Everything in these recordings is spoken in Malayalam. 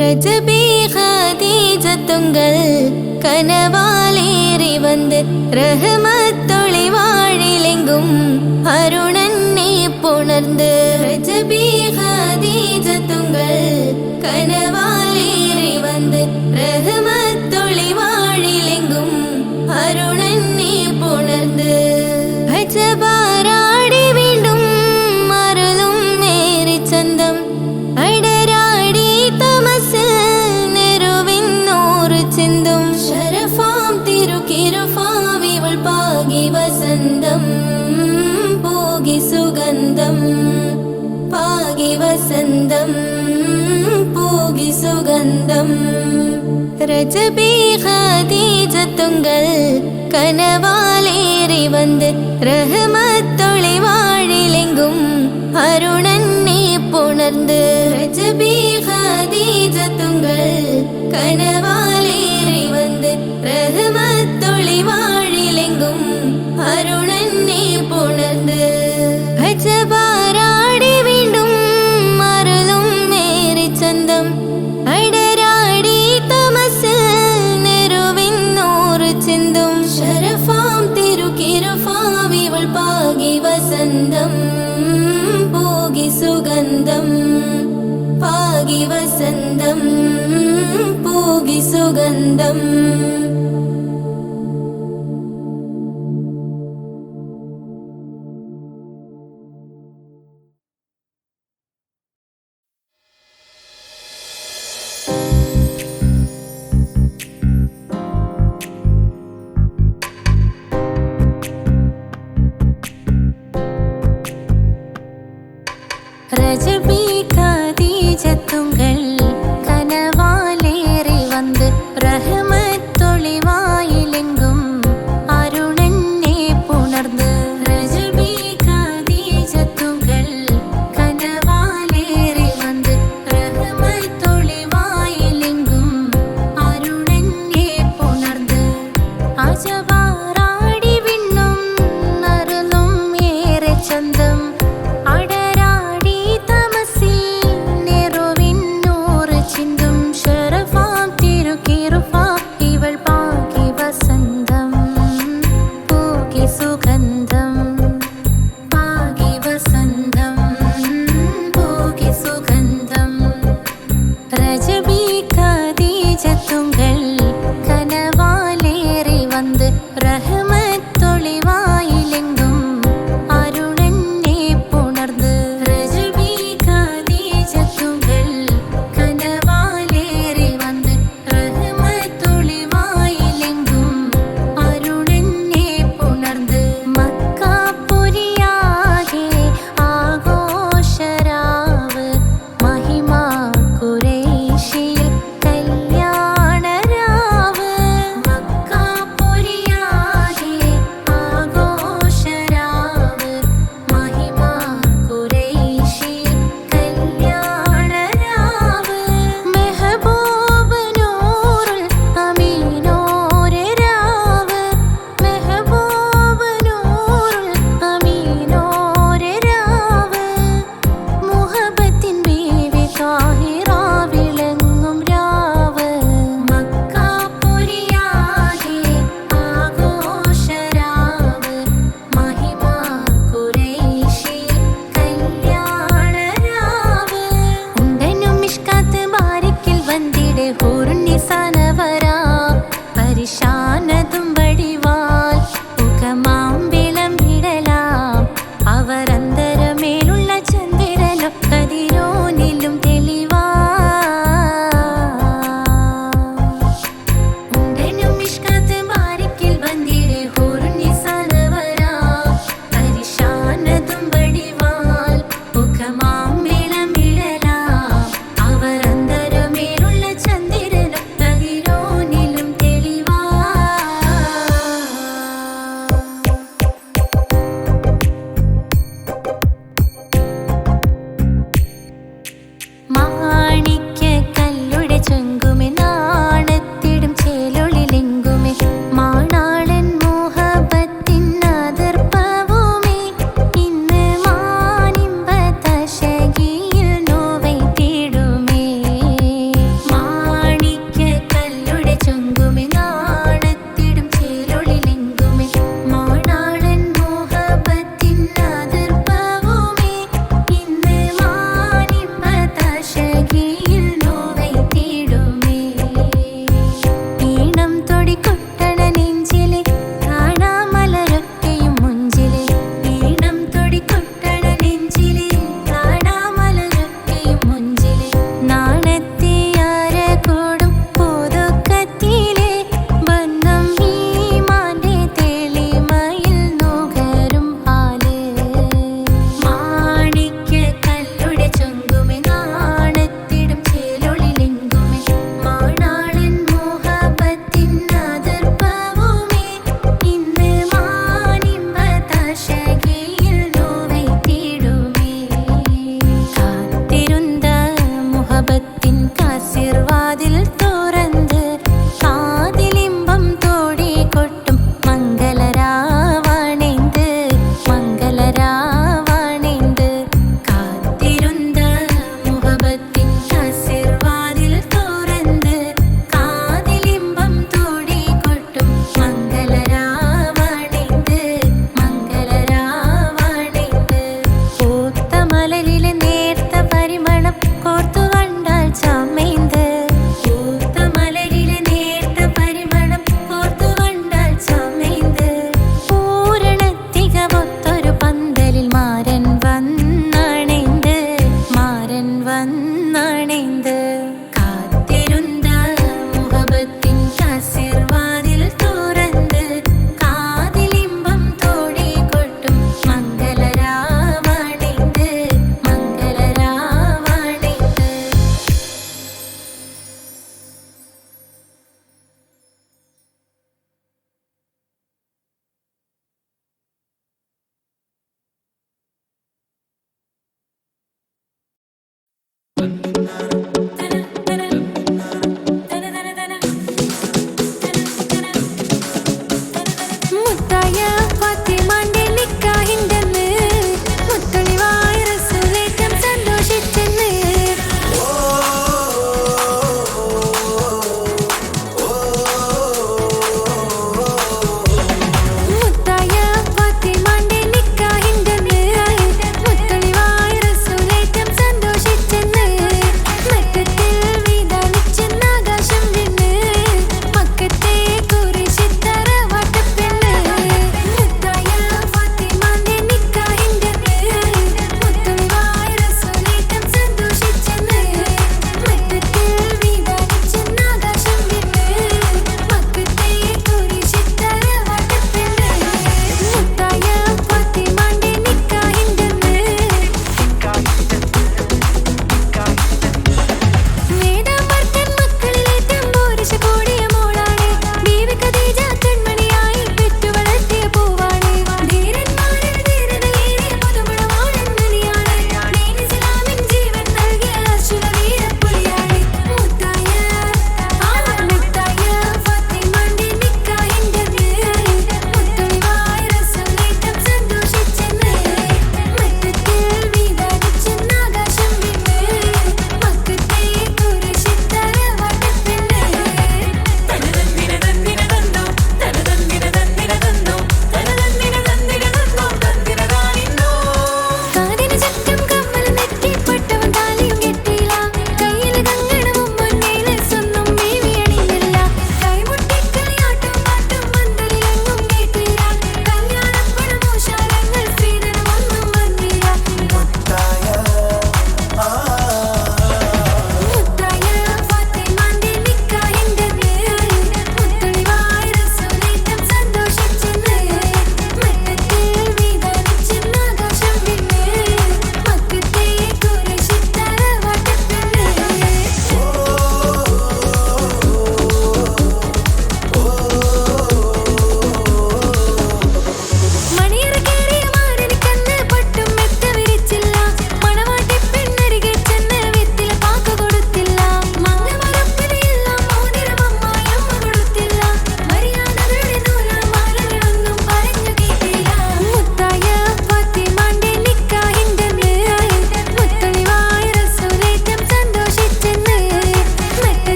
ரஜபி ஹதீஜத்துங்கள் கனவாலேறி வந்து ரஹமத்தொளி வாழிலெங்கும் அருணன்னே புணர்ந்து ரஜபி ஹதீஜத்துங்கள் கனவாலேறி வந்து ரஹமத்தொளி வாழிலெங்கும் அருணன்னே புணர்ந்து அஜபாராடி வீண்டும் அருளும் மேரி சந்தம் அடராடி தமசில் நெருவின்னோரு சிந்தும் ஷரஃபாம் திருக்கிருஃபாவிவள் பாகி வசந்தம் போகி சுகந்தம் பாகி வசந்தம் போகி சுகந்தம் ரஜபி ஹதீஜத்துங்கள் கனவாலேறி வந்து ரஹமத்தொளி வாழிலெங்கும் அருணன்னே புணர்ந்து ரஜபி ஹதீஜத்துங்கள் கனவாலேறி வந்து ரஹமத்தொளி வாழிலெங்கும் அருணன்னே புணர்ந்து அஜபாராடி வீண்டும் அருளும் மேரி சந்தம் அடராடி தமசில் நெருவின்னோரு சிந்தும் ஷரஃபாம் திருக்கிருஃபாவிவள் பாகி வசந்தம் போகி சுகந்தம் பாகி வசந்தம் போகி சுகந்தம் ரஜபி ஹதீஜத்துங்கள் கனவாலேறி வந்து ரஹமத்தொளி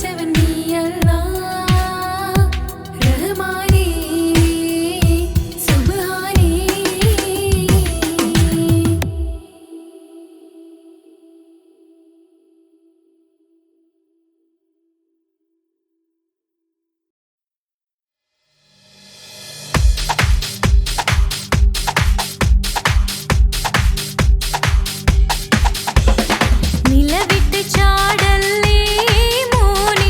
പടച്ചവൻ നീ അല്ലാഹ് റഹ്മാനേ സുബ്ഹാനേ. നിലവിട്ട് ചാടല്ലേ മോനെ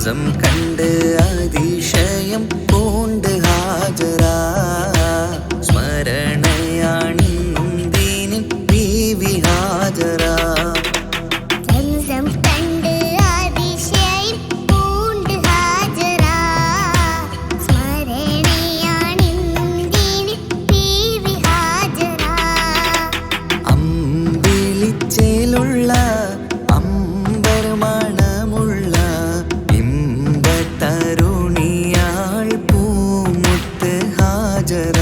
സംസം കണ്ട് അതിശയം പൂണ്ട് ഹാജറ സ്മരണയാണിന്നും ദീനിൻ ബീവി ഹാജറ അമ്പിളിച്ചേലുള്ള അമ്പർ മണമുള്ള ഇമ്പത്തരുണിയാൾ പൂമുത്ത് ഹാജറ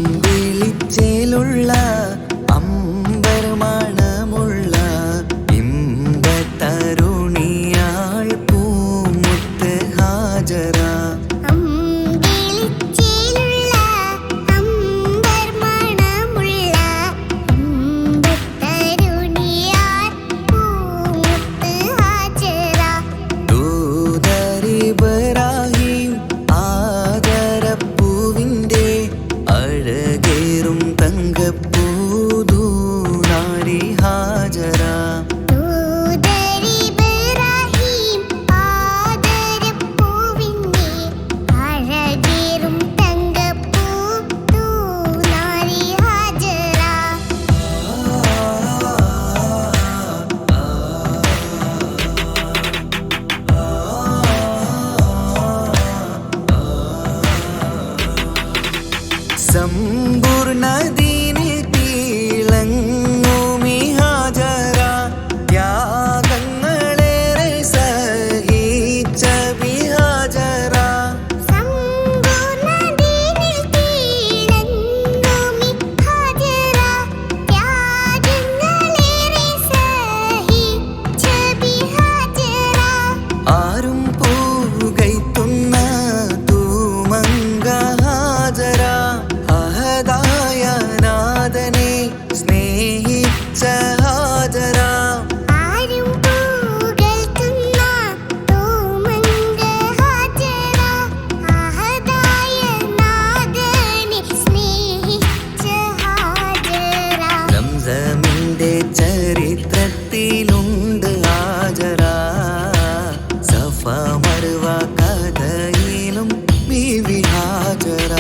അമ്പിളിച്ചേലുള്ള അമ്പർ മണമുള്ള ഇമ്പത്തരുണിയാൾ പൂമുത്ത് ഹാജറ ദൂതരിബ്രാഹിം ആദരപ്പൂവിൻ്റെ അഴകേറും തങ്കപ്പൂതൂനാരി ഹാജറ സമ്പൂർണ്ണ ദീനിൽ തിളങ്ങുമി ഹാജറ ത്യാഗങ്ങളേറെ സഹിച്ച ബിഹാജറ ആരും പൂകൈത്തുന്ന തൂമങ്ക ഹാജറ അഹദായ നാഥനെ സ്നേഹിച്ച ഹാജറ സംസമിന്റെ ചരിത്രത്തിലുണ്ട് ഹാജറ സഫ മർവ കഥയിലും ബീവി ഹാജറ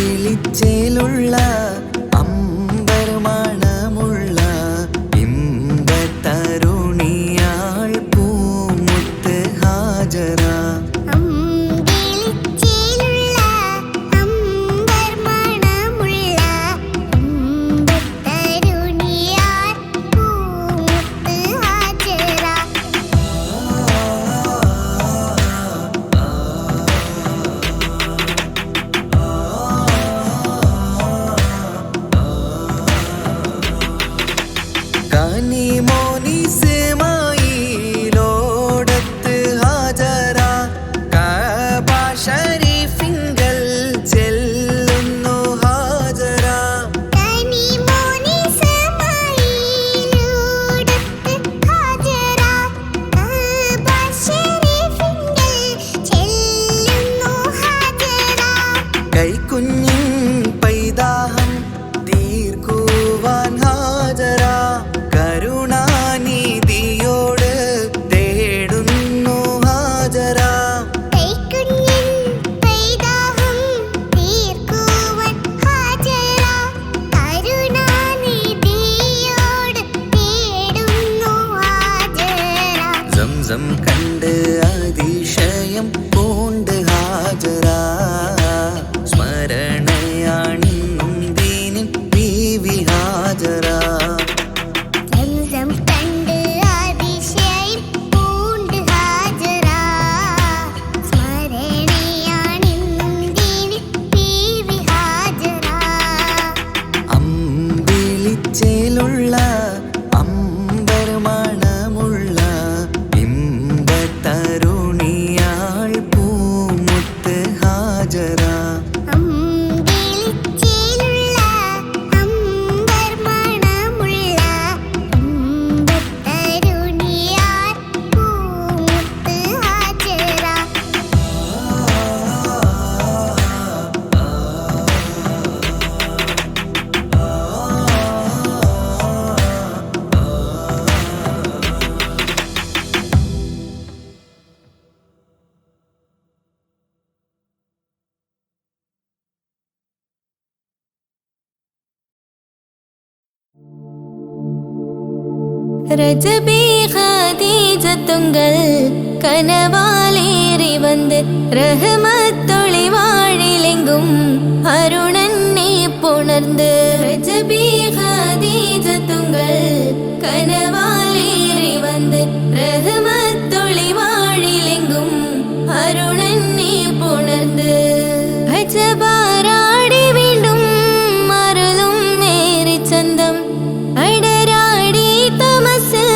അമ്പിളിച്ചേലുള്ള അമ്പർ മണമുള്ള ഇമ്പത്തരുണിയാൾ പൂമുത്ത് ഹാജറ ரஜபி ஹதீஜத்துங்கள் கனவாலேறி வந்து ரஹமத்தொளி வாழிலெங்கும் அருணன்னே புணர்ந்து ரஜபி ஹதீஜத்துங்கள் கனவாலேறி வந்து ரஹமத்தொளி வாழிலெங்கும் அருணன்னே புணர்ந்து அஜபாராடி വീണ്ടും മറലും നേരി ചന്തം അടരാടി തമസിൽ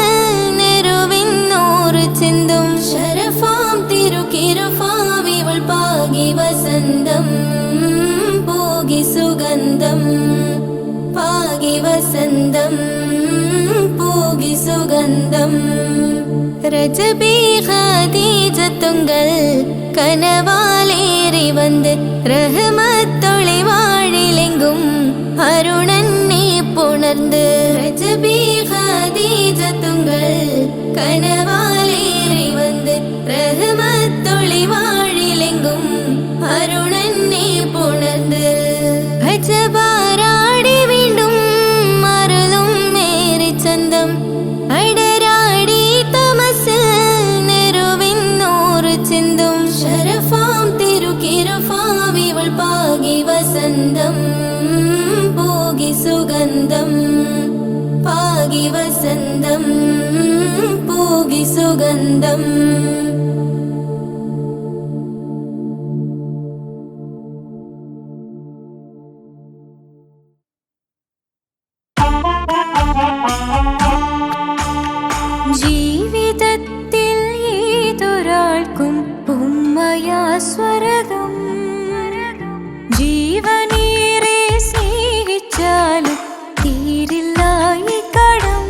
നെരുവിന്നൂറ് ചിന്തും ശരഫാം തിരുക്കിരുഫാവിവൾ പാകി വസന്തം പോകി സുഗന്ധം പാകി വസന്തം പോകി സുഗന്ധം രജബി ഖദീജത്തുങ്കൾ കനവാലേറി വന്ന് റഹ്മത്തൊളി വാഴിലെങ്കും അരുണന്നെ പുണർന്ന് രജബി ഖദീജത്തുങ്കൾ കനവാലേറി വന്ന് റഹ്മത്തൊളി വാഴിലെങ്കും അരുണന്നെ പുണർന്ന് അജബാരാടി വീണ്ടും മറലും നേരി ചന്തം അടരാടി തമസിൽ നെരുവിന്നൂറ് ചിന്തും ശരഫാം തിരുക്കിരുഫാവിവൾ പാകി വസന്തം പോകി സുഗന്ധം പാകി വസന്തം പോകി സുഗന്ധം ജീവിതത്തിൽ ഏതൊരാൾക്കും ഉമ്മയാ സ്വർഗം ജീവനേറെ സ്നേഹിച്ചാലും തീരില്ല ഈ കടം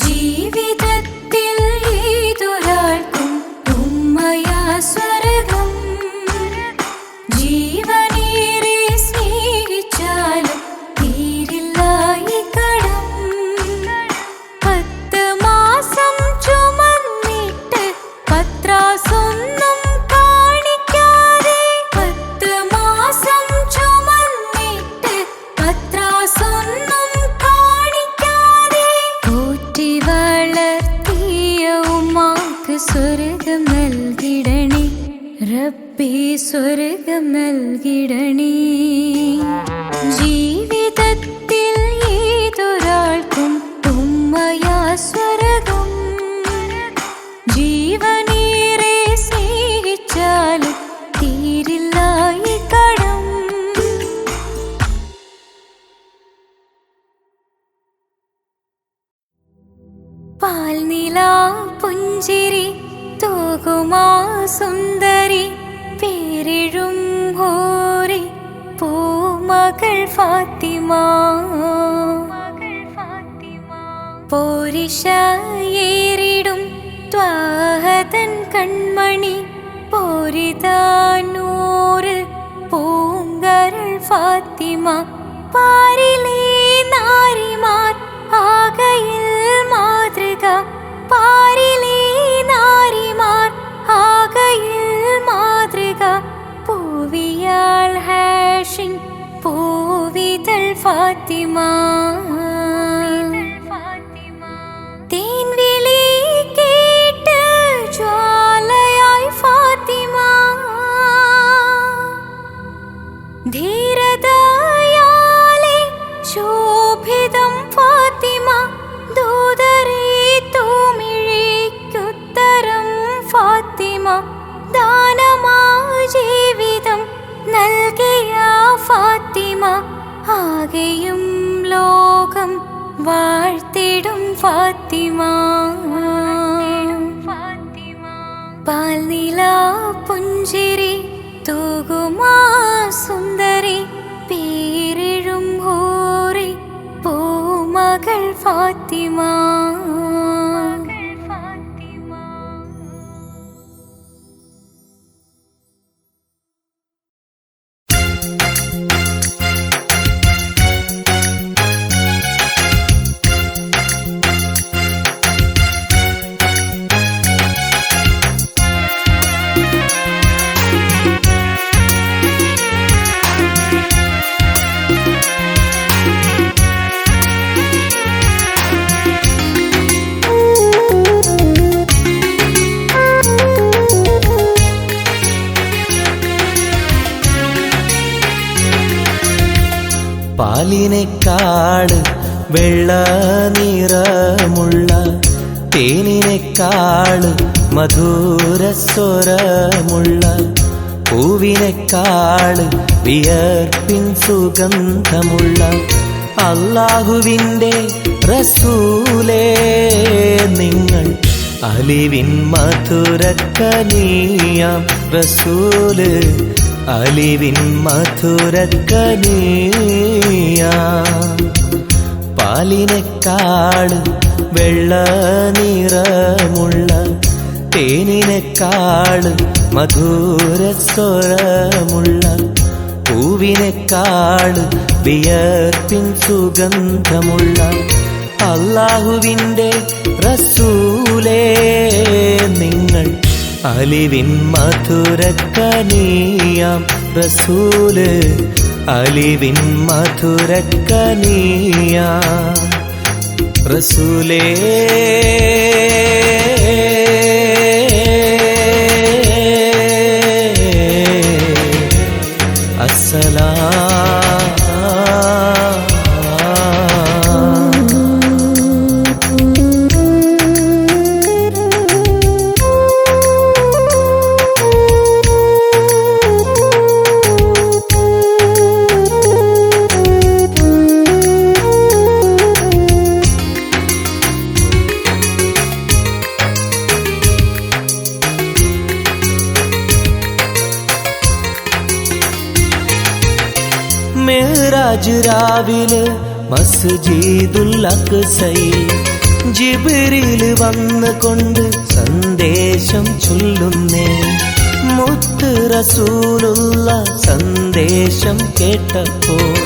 ജീവിതത്തിൽ ഏതൊരാൾക്കും ഉമ്മയാ സ്വർഗം ജീവനേറെ സ്നേഹിച്ചാലും തീരില്ല ഈ കടം 10 മാസം ചുമന്നിട്ട് പത്രാസൊന്നും കാണിക്കാതെ 10 മാസം ചുമന്നിട്ട് പത്രാസൊന്നും കാണിക്കാതെ പോറ്റി വളർത്തിയ ഉമ്മാക്ക് സ്വർഗം നൽകിടണേ റബ്ബേ സ്വർഗം നൽകിടണേ ജീവിതത്തിൽ ഏതൊരാൾക്കും ഉമ്മയാ സ്വർഗം ജീവനേറെ സ്നേഹിച്ചാലും തീരില്ല ഈ കടം പാൽനിലാ പുഞ്ചിരി തൂകുമാ സുന്ദരി പേരിഴും ഹോറി പൂമകൾ ഫാത്തിമ പോരിശയേറിടും ത്വാഹതൻ കൺമണി പോരിതാനൂറ് പൂങ്കരൾ ഫാത്തിമ പാരിലേ നാരിമാർ ആകയിൽ മാതൃക പാരിലേ നാരിമാർ ആകയിൽ മാതൃക പൂവിയാൾ ഹാഷിൻ പൂവിതൾ ഫാത്തിമ തേൻവിളി കേട്ട് ജ്വാലയായി ഫാത്തിമ ധീരതയാലെ ശോഭിതം ഫാത്തിമ ദൂതരേ തൂമിഴിക്കുത്തരം ഫാത്തിമ ദാനമാ ജീവിതം നൽകിയ ഫാത്തിമ ആകെയും ലോകം വാഴ്ത്തിടും ഫാത്തിമ പാൽനിലാ പുഞ്ചിരി തൂകുമാ സുന്ദരി പേരിഴും ഹൂറി പൂമകൾ ഫാത്തിമ പാലിനേക്കാള് വെള്ള നിറമുള്ള തേനിനേക്കാള് മധുരസ്വരമുള്ള പൂവിനേക്കാള് വിയർപ്പിൻ സുഗന്ധമുള്ള അല്ലാഹുവിൻ്റെ റസൂലേ നിങ്ങൾ അലിവിൻ മധുരക്കനിയാം റസൂല് അലിവിൻ മധുരക്കനിയാം പാലിനേക്കാള് വെള്ള നിറമുള്ള തേനിനേക്കാള് മധുരസ്വരമുള്ള പൂവിനേക്കാള് വിയർപ്പിൻ സുഗന്ധമുള്ള അല്ലാഹുവിൻ്റെ റസൂലേ നിങ്ങൾ അലിവിൻ മധുരക്കനിയാം റസൂല് അലിവിൻ മധുരക്കനിയാം റസൂലേ മിഅ്റാജ് രാവിലെ മസ്ജിദുൽ അഖ്സയിൽ ജിബ്രീൽ വന്നുകൊണ്ട് സന്ദേശം ചൊല്ലുന്നേ മുത്ത് റസൂലുള്ള സന്ദേശം കേട്ടപ്പോൾ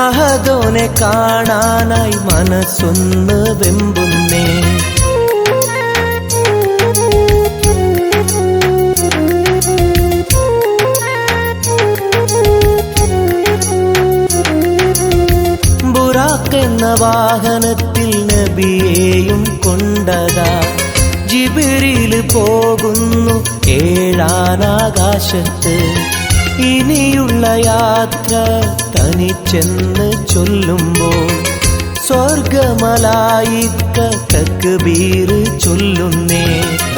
അഹദോനെ കാണാനായി മനസ്സൊന്ന് വെമ്പുന്നേ എന്ന വാഹനത്തിൽ നബിയെയും കൊണ്ടതാ ജിബ്രീൽ പോകുന്നു ഏഴാനാകാശത്ത് ഇനിയുള്ള യാത്ര തനിച്ചെന്ന് ചൊല്ലുമ്പോൾ സ്വർഗമലായിക്ക തക്ബീർ ചൊല്ലുന്നേ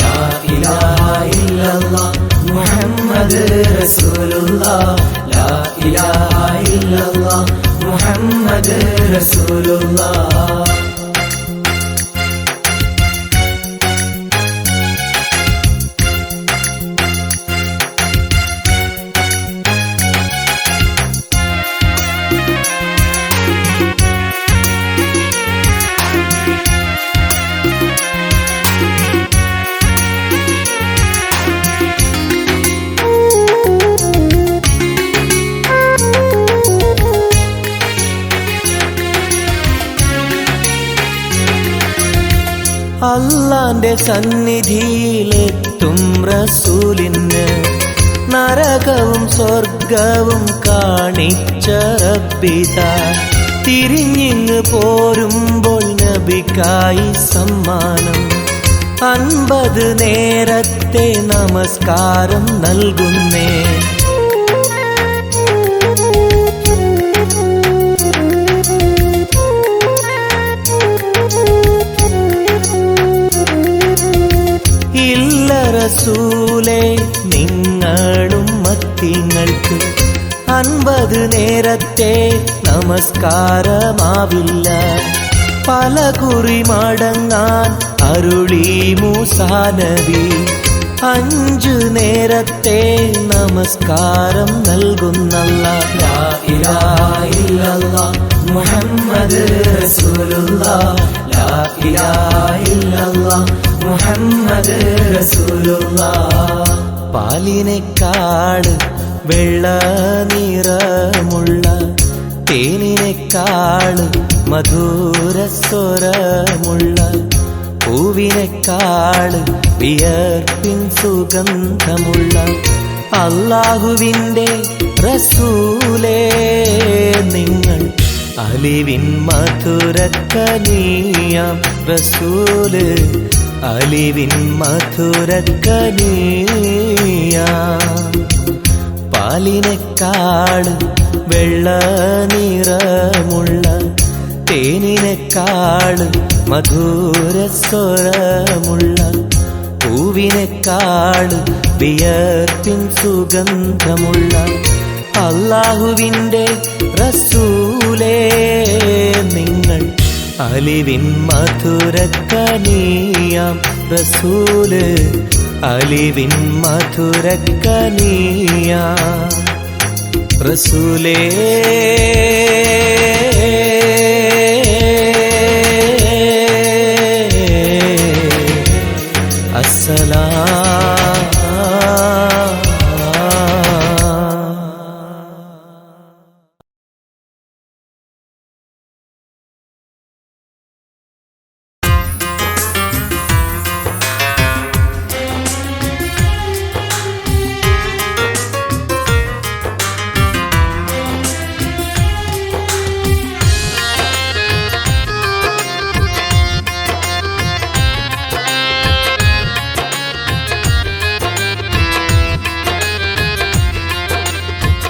ലാ ഇലാഹ ഇല്ലല്ലാഹ് മുഹമ്മദ് റസൂലുള്ളാഹ് ലാ ഇലാഹ ഇല്ലല്ലാഹ് മുഹമ്മദ് റസൂലുള്ളാഹ് അല്ലാന്റെ സന്നിധിയിലെത്തും റസൂലിന് നരകവും സ്വർഗവും കാണിച്ച റബ്ബിതാ തിരിഞ്ഞിങ്ങ് പോരുമ്പോൾ നബിക്കായി സമ്മാനം 50 നേരത്തെ നമസ്കാരം നൽകുന്നേ റസൂലേ നിങ്ങളും മത്തിങ്ങൾക്ക് 50 നേരത്തെ നമസ്കാരമാവില്ല പല കുറി മടങ്ങാൻ അരുളി മൂസാ നബി 5 നേരത്തെ നമസ്കാരം നൽകുന്നല്ലാഹ് ലാ ഇലാഹ ഇല്ലല്ലാഹ് മുഹമ്മദ് റസൂലുള്ളാഹ് ലാ ഇലാഹ ഇല്ലല്ലാഹ് മുഹമ്മദ് റസൂലുള്ളാഹ് പാലിനേക്കാള് വെള്ള നിറമുള്ള തേനിനേക്കാള് മധുരസ്വരമുള്ള പൂവിനേക്കാള് വിയർപ്പിൻ സുഗന്ധമുള്ള അല്ലാഹുവിൻ്റെ റസൂലേ നിങ്ങൾ അലിവിൻ മധുരക്കനിയാം റസൂല് അലിവിൻ മധുരക്കനിയാം പാലിനേക്കാള് വെള്ള നിറമുള്ള തേനിനെക്കാള് മധുരസ്വരമുള്ള പൂവിനെക്കാള് വിയർപ്പിൻ സുഗന്ധമുള്ള അല്ലാഹുവിൻ്റെ റസൂലേ നിങ്ങൾ അലിവിൻ മധുരക്കനിയാം റസൂല് അലിവിൻ മധുരക്കനിയാം റസൂലേ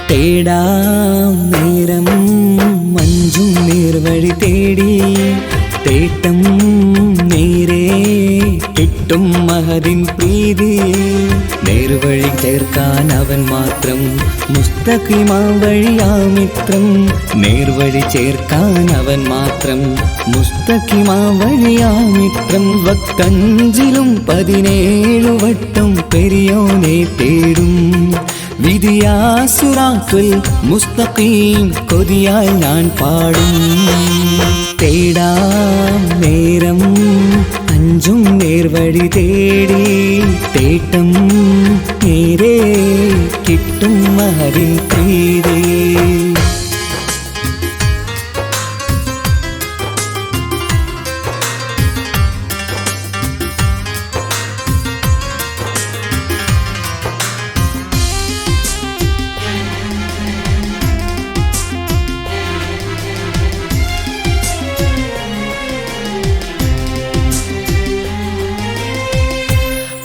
തേടാം നേരം മഞ്ചും നേർവഴി തേടി തേട്ടം നേരെ കിട്ടും മഹദിൻ പ്രീതി നേർവഴി ചേർക്കാൻ അവൻ മാത്രം മുസ്തഖിമാ വഴിയാ മിത്രം നേർവഴി ചേർക്കാൻ അവൻ മാത്രം മുസ്തഖിമാ വഴിയാ മിത്രം വക്കഞ്ചിലും 17 വട്ടം പെരിയോനെ തേടും വിധിയാ സിറാത്തുൽ മുസ്തഖീം കൊതിയായി ഞാൻ പാടും തേടാം നേരം അഞ്ചും നേർവഴി തേടി തേട്ടം നേരെ കിട്ടും മഹദിൻ പ്രീതി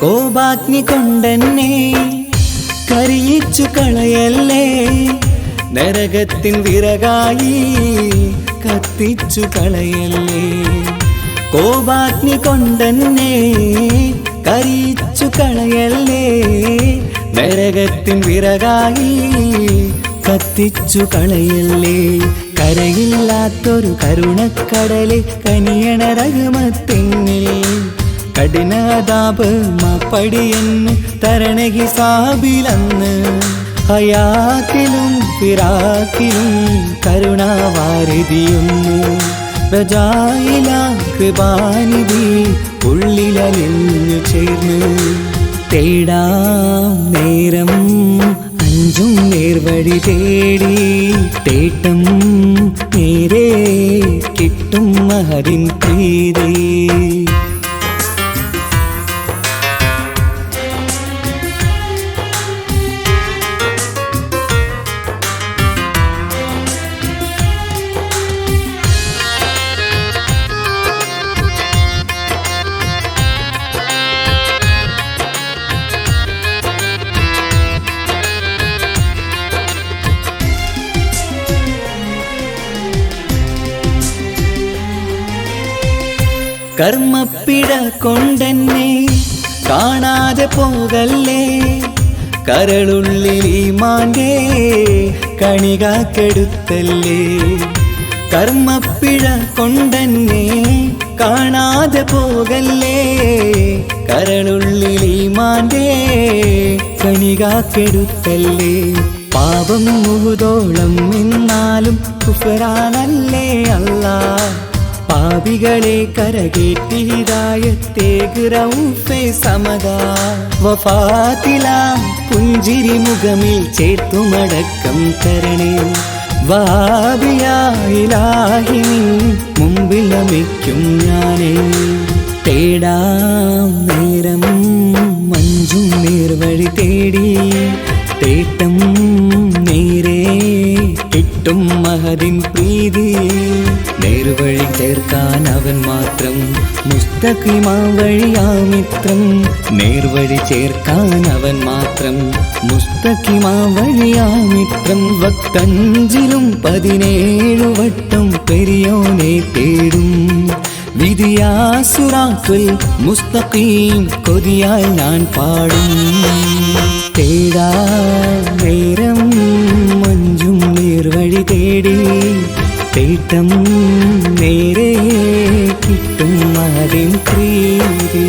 കോപാഗ്നി കൊണ്ടെന്നെ കരിയിച്ചു കളയല്ലേ നരകത്തിൻ വിറകായി കത്തിച്ചു കളയല്ലേ കോപാഗ്നി കൊണ്ടെന്നെ കരിയിച്ചു കളയല്ലേ നരകത്തിൻ വിറകായി കത്തിച്ചു കളയല്ലേ കരയില്ലാത്തൊരു കരുണക്കടലെ കനിയണ റഹ്മത്തിന്നിൽ കഠിനതാപ് മാപ്പടിയെന്ന് തരണ ഹിസാബിലന്ന് ഹയാത്തിലും ഫിറാക്കിലും കരുണാവാരിതിയൊന്നു പ്രജായില കൃപാനിധി ഉള്ളിലലിഞ്ഞു ചേർന്ന് തേടാം നേരം അഞ്ചും നേർവഴി തേടി തേട്ടം നേരെ കിട്ടും മഹദിൻ പ്രീതി കർമ്മപ്പിഴ കൊണ്ടെന്നെ കാണാതെ പോകല്ലേ കരളുള്ളിൽ ഈമാന്റെ കണികാക്കെടുത്തല്ലേ കർമ്മപ്പിഴ കൊണ്ടെന്നെ കാണാതെ പോകല്ലേ കരളുള്ളിൽ ഈമാന്റെ കണികാക്കെടുത്തല്ലേ പാപം മുഹുദോളം നിന്നാലും കുഫറാനല്ലേ അല്ലാ പാപികളെ കരകേറ്റി ഹിദായത്തേക് റഊഫേ സമദാ വഫാത്തിലാം പുഞ്ചിരി മുഖമിൽ ചേർത്തുമടക്കം തരണേ വഹാബിയായിലാഹി നിൻ മുമ്പിൽ നമിക്കും ഞാനേ തേടാം നേരം മഞ്ചും നേർവഴി തേടി തേട്ടം നേരെ കിട്ടും മഹദിൻ പ്രീതി. നേർവഴി ചേർക്കാൻ അവൻ മാത്രം, മുസ്തഖിമാ വഴിയാ മിത്രം. നേർവഴി ചേർക്കാൻ അവൻ മാത്രം, മുസ്തഖിമാ വഴിയാ മിത്രം. വക്തഞ്ചിലും 17 വട്ടം പെരിയോനെ തേടും. വിധിയാ സിറാത്തുൽ മുസ്തഖീം കൊതിയാൽ ഞാൻ പാടും. തേടാ നേരം മഞ്ചും നേർവഴി തേടി, തേട്ടം നേരെ കിട്ടും അതിൻ പ്രീതി.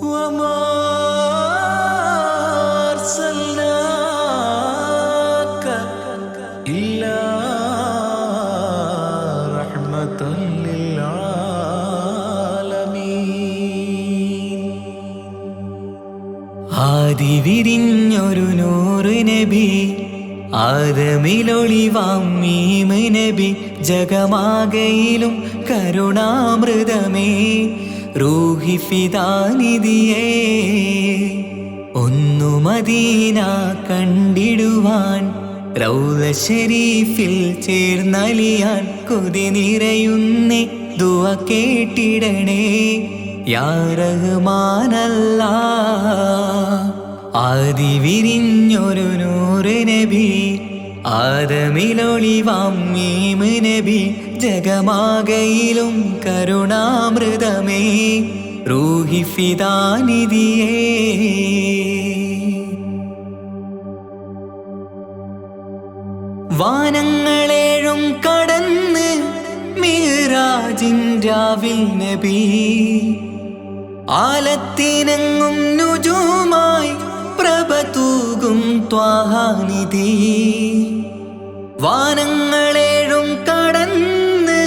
وما أرسلناك إلا رحمة للعالمين. ആദി വിരിഞ്ഞൊരു നൂറ് നബി, ആദമിലൊളിവാം മീമ് നബി. ജഗമാകയിലും കരുണാമൃതമേ, റൂഹി ഫിദാനിധിയേ. ഒന്നു മദീന കണ്ടിടുവാൻ, റൗള ശരീഫിൽ ചേർന്നലിയാൻ. കൊതി നിറയുന്നേ ദുആ കേട്ടിടണേ യാ റഹ്മാനല്ലാഹ്. ആദി വിരിഞ്ഞൊരു നൂറ് നബി, ആദമിലൊളിവാം മീമ് നബി. ജഗമാകയിലും കരുണാമൃതമേ, റൂഹി ഫിദാനിധിയേ. വാനങ്ങളേഴും കടന്ന് മിഅ്റാജിൻ രാവിൽ നബി, ആലത്തിനങ്ങും നുജൂമായി പ്രഭ തൂകും ത്വാഹാനിധി. വാനങ്ങളേഴും കടന്ന്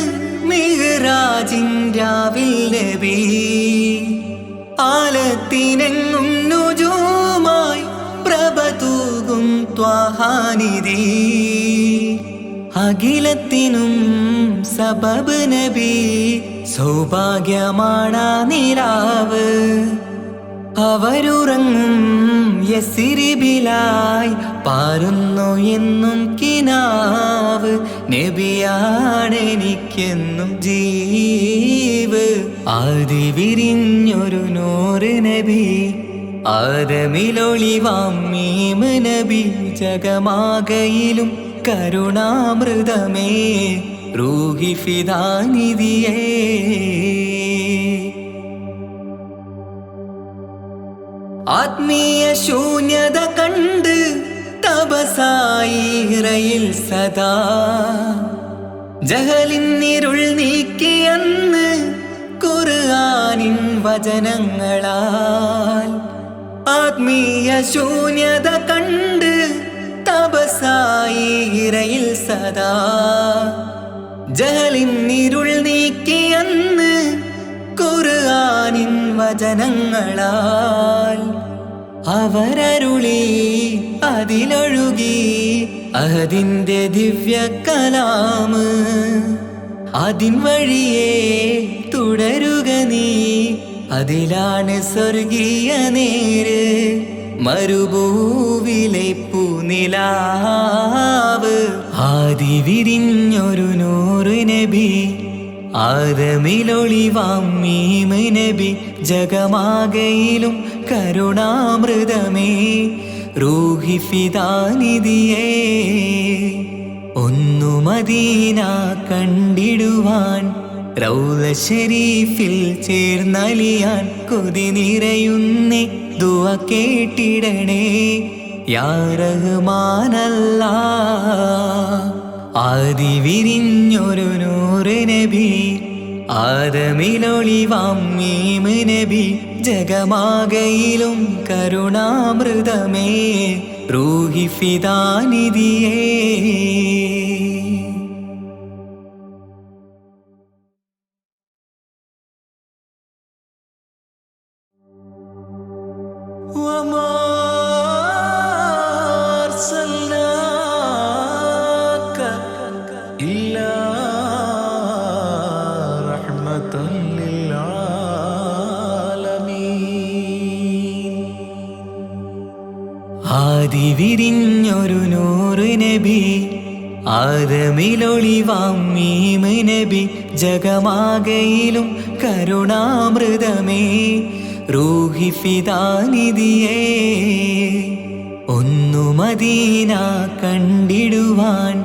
മിഅ്റാജിൻ രാവിൽ നബി, ആലത്തിനെങ്ങും നുജൂമായി പ്രഭ തൂകും ത്വാഹാനിധി. അഖിലത്തിനും സബബ് നബി, സൗഭാഗ്യമാണാ നിലാവ്. അവരുറങ്ങും യസിരിബിലായി പാരുന്നു എന്നും കിനാവ്. നബിയാണെനിക്കെന്നും ജീവ്. ആദി വിരിഞ്ഞൊരു നൂറ് നബി, ആദമിലൊളിവാം മീമ് നബി. ജഗമാകയിലും കരുണാമൃതമേ, റൂഹി ഫിദാനിധിയേ. ആത്മീയ ശൂന്യത കണ്ട് തപസായി ഇറയിൽ സദാ, ജഹലിന്നിരുൾ നീക്കിയന്ന് ഖുർആനിൻ വചനങ്ങളാൽ. ആത്മീയ ശൂന്യത കണ്ട് തപസായി ഇറയിൽ സദാ, ജഹലിന്നിരുൾ നീക്കിയന്ന് ഖുർആനിൻ വചനങ്ങളാൽ. അവരരുളി അതിലൊഴുകി അഹദിന്റെ ദിവ്യ കലാമ്. അതിൻ വഴിയേ തുടരുക നീ, അതിലാണ് സ്വർഗീയ നേര്. മരുഭൂവിലെ പൂനിലാവ്. ആദി വിരിഞ്ഞൊരു നൂറ് നബി, ആദമിലൊളിവാം മീമ് നബി. ജഗമാകയിലും കരുണാമൃതമേ, റൂഹി ഫിദാനിധിയേ. ഒന്നു മദീന കണ്ടിടുവാൻ, റൗള ശരീഫിൽ ചേർന്നലിയാൻ. കൊതി നിറയുന്നേ ദുആ കേട്ടിടണേ യാ റഹ്മാനല്ലാഹ്. ആദി വിരിഞ്ഞൊരു നൂറ് നബി, ആദമിലൊളിവാം മീമ് നബി. ജഗമാകയിലും കരുണാമൃതമേ, റൂഹി ഫിദാനിധിയേ. وما أرسلناك إلا വിരിഞ്ഞൊരു നൂറ് നബി ആദമിലൊളിവാം മീമ് നബി ജഗമാകയിലും കരുണാമൃതമേ റൂഹി ഫിദാനിധിയേ ഒന്നു മദീന കണ്ടിടുവാൻ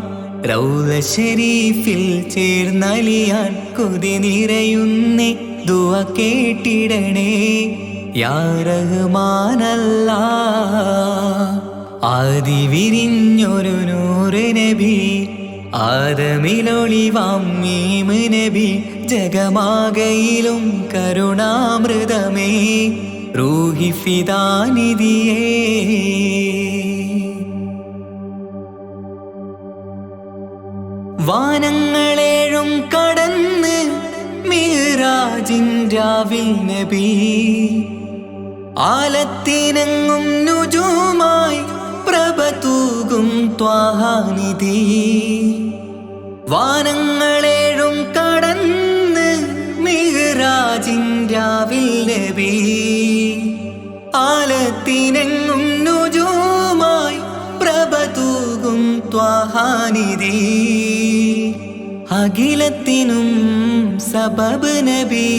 റൗള ശരീഫിൽ ചേർന്നലിയാൻ കൊതി നിറയുന്നേ ദുആ കേട്ടിടണേ യാ റഹ്മാനല്ലാ ആദി വിരിഞ്ഞൊരു നൂറ് നബി ആദമിലൊളിവാം മീമ് നബി ജഗമാകയിലും കരുണാമൃതമേ റൂഹി ഫിദാനിധിയേ വാനങ്ങളേഴും കടന്ന് മിഅ്റാജിൻ രാവിൽ നബി ആലത്തിനെങ്ങും നുജൂമായി പ്രഭ തൂകും ത്വാഹാനിധി വാനങ്ങളേഴും കടന്ന് മിഅ്റാജിൻ രാവിൽ നബി ആലത്തിനെങ്ങും നുജൂമായി പ്രഭ തൂകും ത്വാഹാനിധി അഖിലത്തിനും സബബ് നബി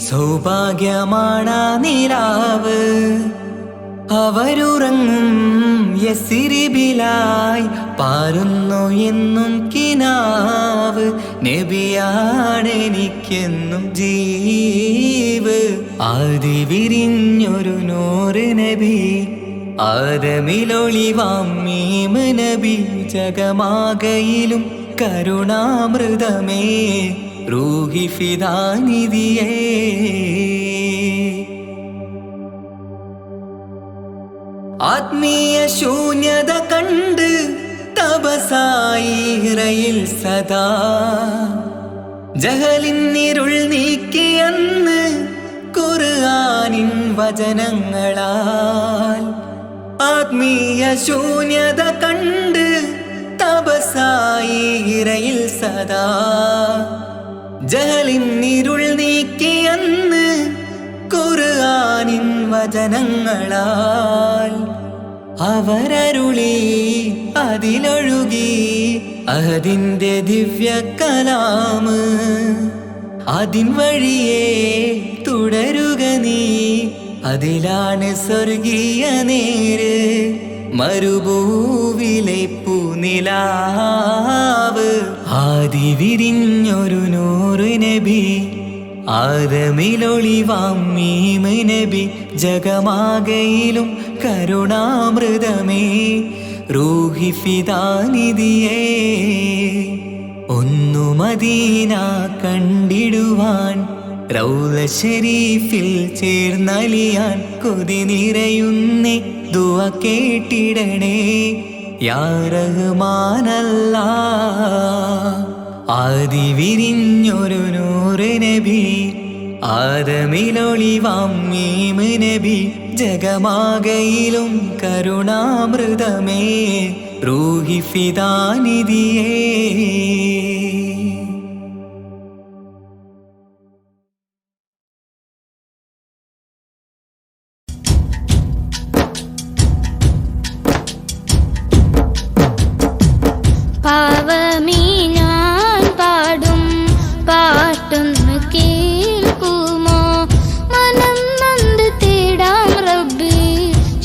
സൗഭാഗ്യമാണ് നിലാവ് അവരുറങ്ങും യസിരിബിലായി പാരുന്നു എന്നും കിനാവ് നബിയാണെനിക്കെന്നും ജീവ് ആദി വിരിഞ്ഞൊരു നൂറ് നബി ആദമിലൊളിവാം മീമ് നബി ജഗമാകയിലും കരുണാമൃതമേ റൂഹി ഫിദാനിധിയേ ആത്മീയ ശൂന്യത കണ്ട് തപസായി ഇറയിൽ സദാ ജഹലിന്നിരുൾ നീക്കിയന്ന് ഖുർആനിൻ വചനങ്ങളാൽ ആത്മീയ ശൂന്യത കണ്ട് തപസായി ഇറയിൽ സദാ ജഹലിന്നിരുൾ നീക്കിയന്ന് ഖുർആനിൻ വചനങ്ങളാൽ അവരരുളി അതിലൊഴുകി അതിൻ്റെ ദിവ്യ കലാമ് അതിൻ വഴിയേ തുടരുക നീ അതിലാണ് സ്വർഗീയ നേര് മരുഭൂവിലെ പൂനിലാവ് ആദി വിരിഞ്ഞൊരു നൂറ് നബി ആദമിലൊളിവാം മീമ് നബി ജഗമാകയിലും കരുണാമൃതമേ റൂഹി ഫിദാനിധിയേ ഒന്നു മദീന കണ്ടിടുവാൻ റൗള ശരീഫിൽ ചേർന്നലിയാൻ കൊതി നിറയുന്നേ ദുആ കേട്ടിടണേ യാ റഹ്മാനല്ലാ ആദി വിരിഞ്ഞൊരു നൂറ് നബി ആദമിലൊളിവാം മീമ് നബി ജഗമാകയിലും കരുണാമൃതമേ റൂഹി ഫിദാനിധിയേ പാവമീ ഞാൻ പാടും പാട്ടൊന്ന് കേൾക്കുമോ മനം നൊന്ത് തേടാം റബ്ബ്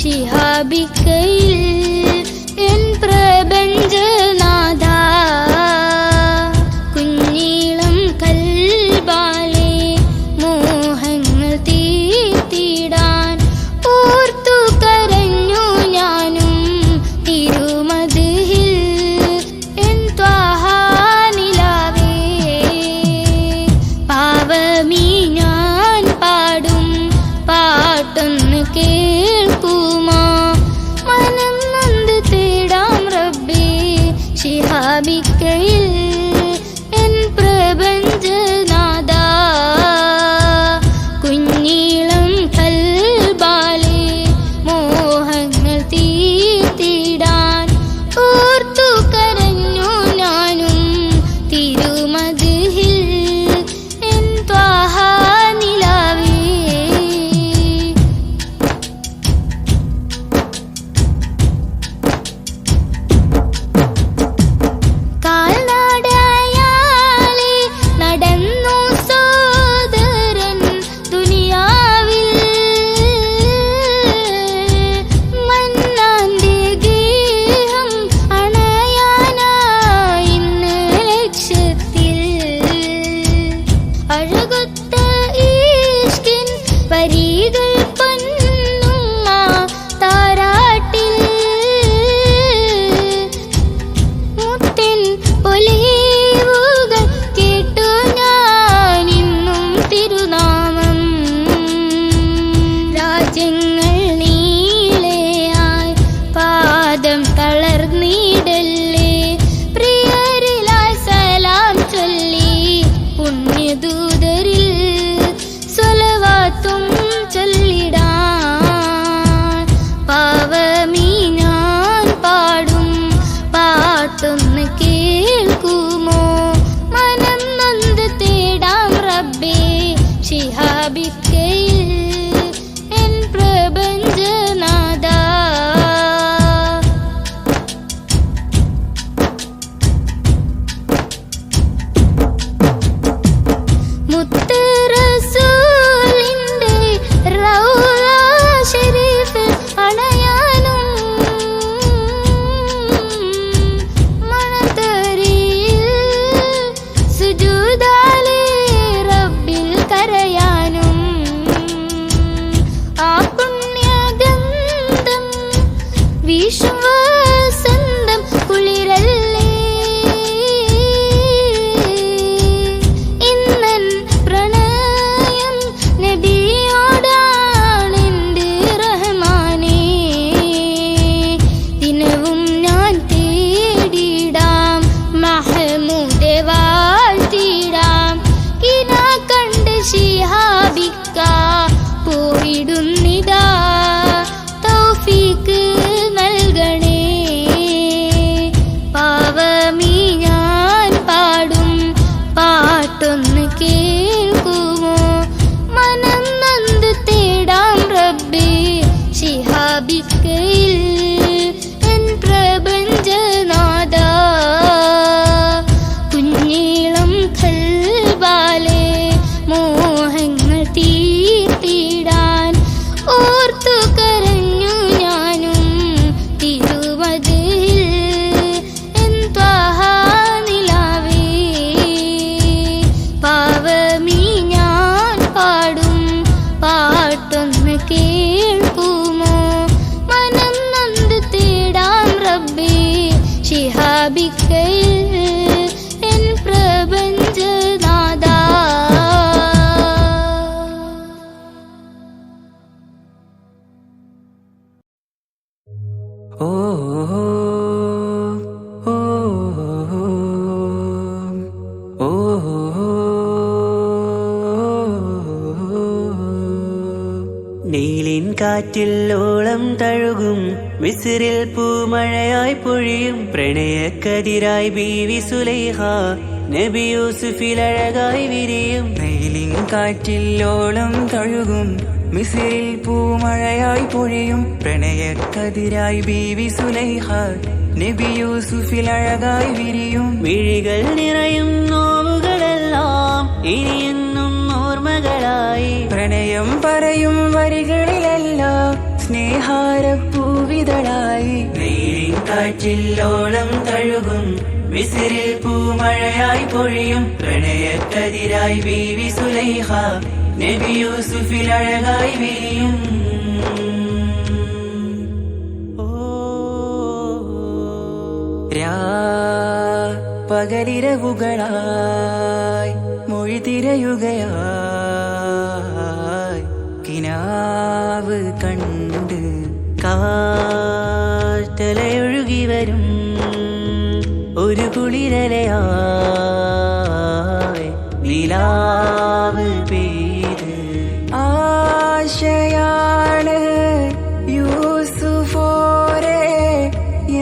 ശിഹാബിക്കയിൽ എൻ പ്രപഞ്ചനാഥ മിഴികൾ പൊന്നുമ്മ താരാട്ടിൽ മുത്തിൻ ഒലിവുകൾ കേട്ടു ഞാനിന്നും തിരുനാമം. രാജ്യങ്ങൾ നീളെയായി പാദം തളർന്നിടല്ലേ, പ്രിയരിലായി സലാം ചൊല്ലി പുണ്യദൂതരിൽ സ്വലവാത്തും ചൊല്ലിടാൻ. പാവമീ ഞാൻ പാടും പാട്ടൊന്ന് കേൾക്കുമോ, മനം നൊന്ത് തേടാം റബ്ബേ ശിഹാബിക്കയിൽ എൻ പ്രപഞ്ചനാഥ. മുത്ത് റസൂലിന്റെ റൗള ശരീഫിൽ അണയാനും മണതരിയിൽ സുജൂദാലെ റബ്ബിൽ കരയാനും. ആ പുണ്യഗന്ധം വീശും വസന്തം കുളിരല്ലേ, ഇന്നൻ പ്രണയം നബിയോടാണെന്റെ റഹ്മാനേ. ദിനവും ഞാൻ തേടിടാം മഹ്മൂദെ വാഴ്ത്തിടാം, കിന കണ്ട് ശിഹാബിക്ക പോയിടുന്നിതാ തൗഫീക്ക് നൽകണേ. പാവമീ ഞാൻ പാടും പാട്ടൊന്ന് കേൾക്കുമോ, മനം നൊന്ത് തേടാം റബ്ബേ ശിഹാബിക്കയിൽ എൻ പ്രപഞ്ചനാഥ. കുഞ്ഞീളം ഖൽബാലെ മോഹങ്ങൾ തീർത്തിടാൻ ഓർത്തു കരഞ്ഞു ഞാനും തിരുമതിൽ എൻ ത്വാഹ നിലാവേ. പാവമീ ഞാൻ പാടും പാട്ടൊന്ന് കേൾക്കുമോ, മനം നൊന്ത് തേടാം റബ്ബേ ശിഹാബിക്കയിൽ എൻ പ്രപഞ്ചനാഥ. ഓ ഓ ഓ നീലിൻ കാറ്റിൽ ഓളം തഴുകും മിസ്രിൽ പൂമഴയായി പൊഴിയും പ്രണയക്കതിരായി ബീവി സുലൈഹ നബി യൂസുഫിൽ അഴകായി വിരിയും. നീലിൻ കാറ്റിൽ ഓളം തഴുകും മിസ്രിൽ പൂമഴയായി പൊഴിയും പ്രണയക്കതിരായി ബീവി സുലൈഹ നബി യൂസുഫിൽ അഴകായി വിരിയും. മിഴികൾ നിറയും നോവുകളെല്ലാം ഇനിയെന്നും ഓർമ്മകളായി, പ്രണയം പറയും വരികളിലെല്ലാം സ്നേഹാരപ്പൂവിതളായി. നീലിൻ കാറ്റിൽ ഓളം തഴുകും മിസ്രിൽ പൂമഴയായി പൊഴിയും പ്രണയക്കതിരായി ബീവി സുലൈഹ നബി യൂസുഫിൽ അഴകായി വിരിയും. പകലിരവുകളായി മൊഴി തിരയുകയായി കിനാവ് കണ്ട് കാറ്റലയൊഴുകി വരും ഒരു കുളിരലയായി നിലാവ് പെയ്ത്. ആശയാണ് യൂസുഫോരെ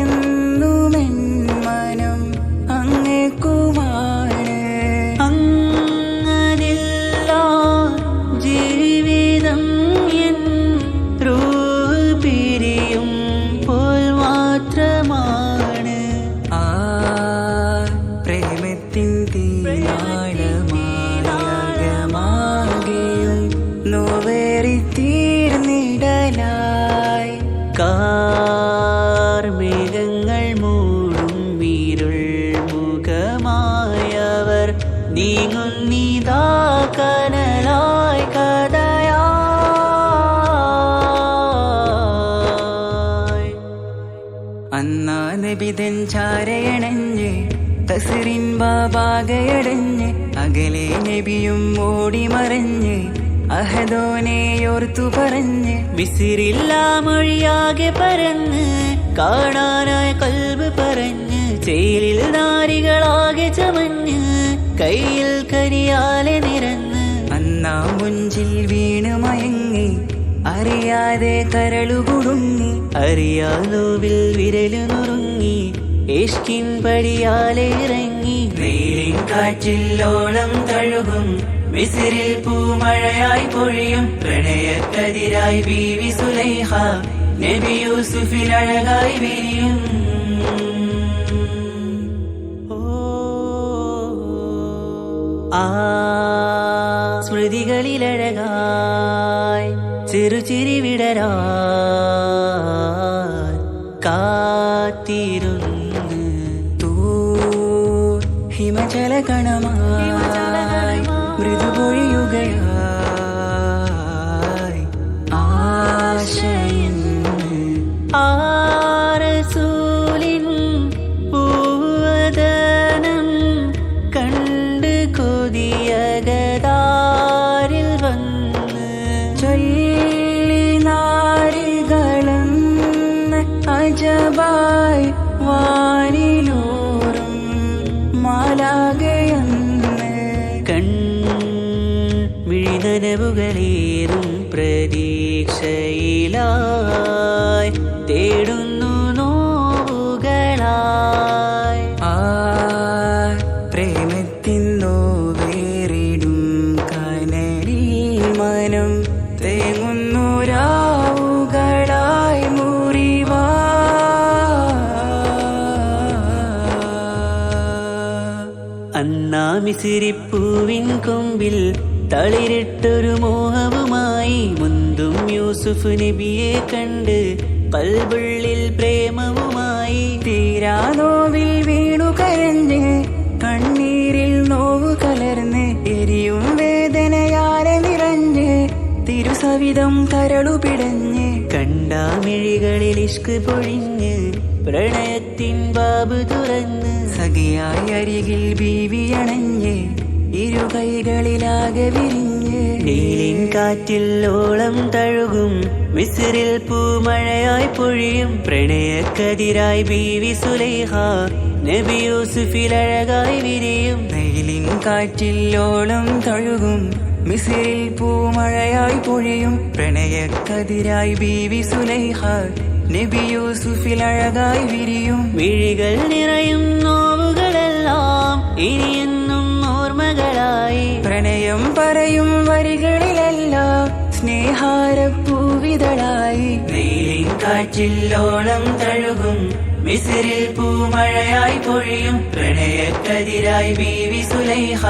എന്നുമെൻ മനം അങ്ങേക്കുമാണ്. അങ്ങനില്ല ജീവിതം എൻ റൂഹ് പിരിയും പോൽ മാത്രമാണ്. ആ പ്രേമത്തിൻ തീനാളമാകെയും നോവേറി തീർന്ന നബിതൻ ചാരയണഞ്ഞ് തസറിൻ ബാബാകയടഞ്ഞ് അകലെ നബിയും ഓടി മറഞ്ഞ് അഹദോനെയോർത്തു പറഞ്ഞ് മിസിറില്ലാ മൊഴിയാകെ പരന്ന് കാണാനായ കൽബ് പറഞ്ഞ് ചേലിൽ നാരികളാകെ ചമഞ്ഞ് കയ്യിൽ കരിയാലെ നിരന്ന് അന്നാ മുഞ്ചിൽ വീണ് മയങ്ങി അറിയാതെ കരളുകുടുങ്ങി അറിയാലോവിൽ വിരലു നുറുങ്ങി ഇഷ്കിൻ പടിയാലെ ഇറങ്ങി വെയിലിൻ കാറ്റില്ലോളം തഴുകും മിസിറിൽ പൂമഴയായി പൊഴിയും പ്രണയക്കതിരായി ബീവി സുലൈഹ നബി യൂസുഫിൽ അഴകായി വിരിയും ആ സ്മൃതികളിലഴകായി ചെറുചിരി വിടരാ കാത്തിരുന്ന് ഹിമജല കണമായി മൃദുപൊഴിയുകയായി ആശയിൻ ആരസൂലിൻ പൂവദനം കണ്ട് കൊതിയകതാരിൽ വന്ന് ചൊല്ലി നാരികളെന്ന് അജബായി വാനിലൂറും മാലാകയെന്ന് കൺമിഴിനനവുകളേറും പ്രതീക്ഷയിലായി തേടുന്നു നോവുകളായി ആ പ്രേമത്തിൻ നോവേറിടും കനലിൽ മനം തേങ്ങുന്നു രാവുകളായി മുറിവാ അന്നാ മിസിരിപ്പൂവിൻ കൊമ്പിൽ തളിരിട്ടൊരു മോഹവുമായി മുന്തും യൂസുഫ് നബിയെ കണ്ട് കൽബുള്ളിൽ പ്രേമവുമായി തീരാ നോവിൽ വീണു കരഞ്ഞ് കണ്ണീരിൽ നോവു കലർന്ന് എരിയും വേദനയാലെ നിറഞ്ഞ് തിരുസവിധം കരളു പിടഞ്ഞ് കണ്ടാമിഴികളിൽ ഇഷ്ക് പൊഴിഞ്ഞ് പ്രണയത്തിൻ ബാബ് തുറന്ന് സഖിയായി അരികിൽ ബീവി അണഞ്ഞ് ഇരുകൈകളിലാകെ വിരിഞ്ഞ് നീലിൻ കാറ്റില്ലോളം തഴുകും മിസിറിൽ പൂമഴയായി പൊഴിയും പ്രണയക്കതിരായി ബീവി സുലൈഹ നബി യൂസുഫിൽ അഴകായി വിരിയും നീലിൻ കാറ്റില്ലോളം തഴുകും മിസിറിൽ പൂമഴയായി പൊഴിയും പ്രണയക്കതിരായി ബീവി സുലൈഹ നബി യൂസുഫിൽ അഴകായി വിരിയും മിഴികൾ നിറയും നോവുകളെല്ലാം ഇനിയെന്നും ഓർമ്മകളായി പ്രണയം പറയും വരികളിലെല്ലാം സ്നേഹാരപ്പൂവിതളായി നീലിൻ കാറ്റില്ലോളം തഴുകും മിസിറിൽ പൂമഴയായി പൊഴിയും പ്രണയക്കതിരായി ബീവി സുലൈഹ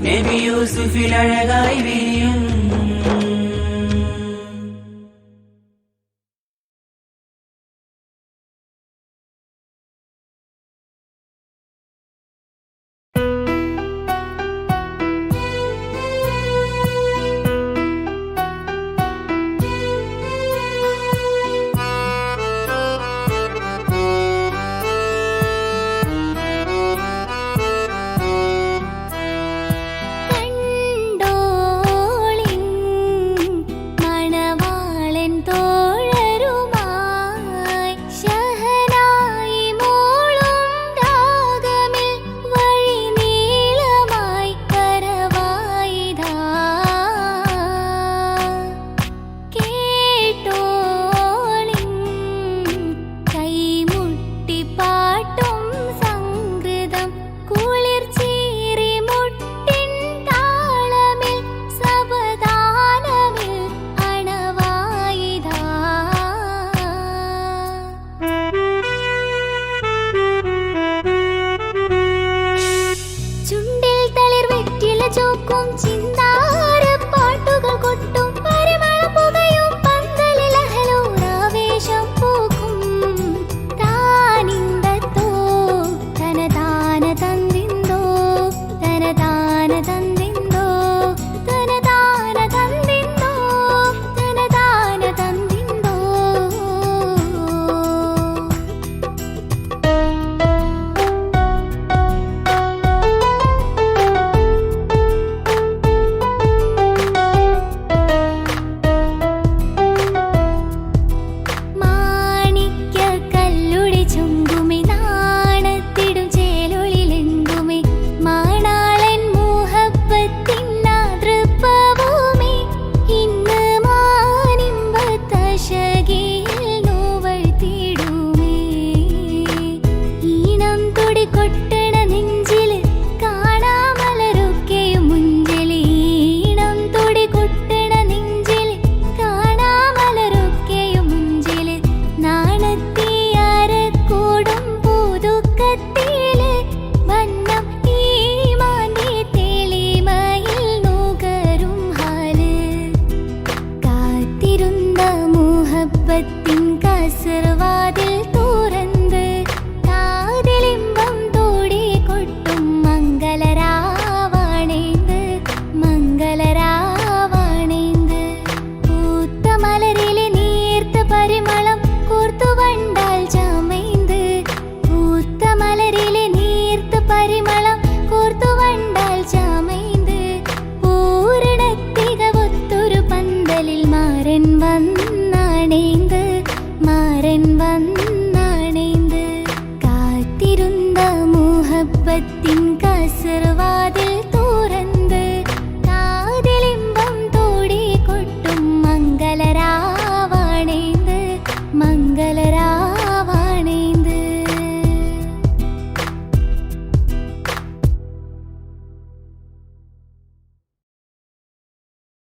നബി യൂസുഫിൽ അഴകായി വിരിയും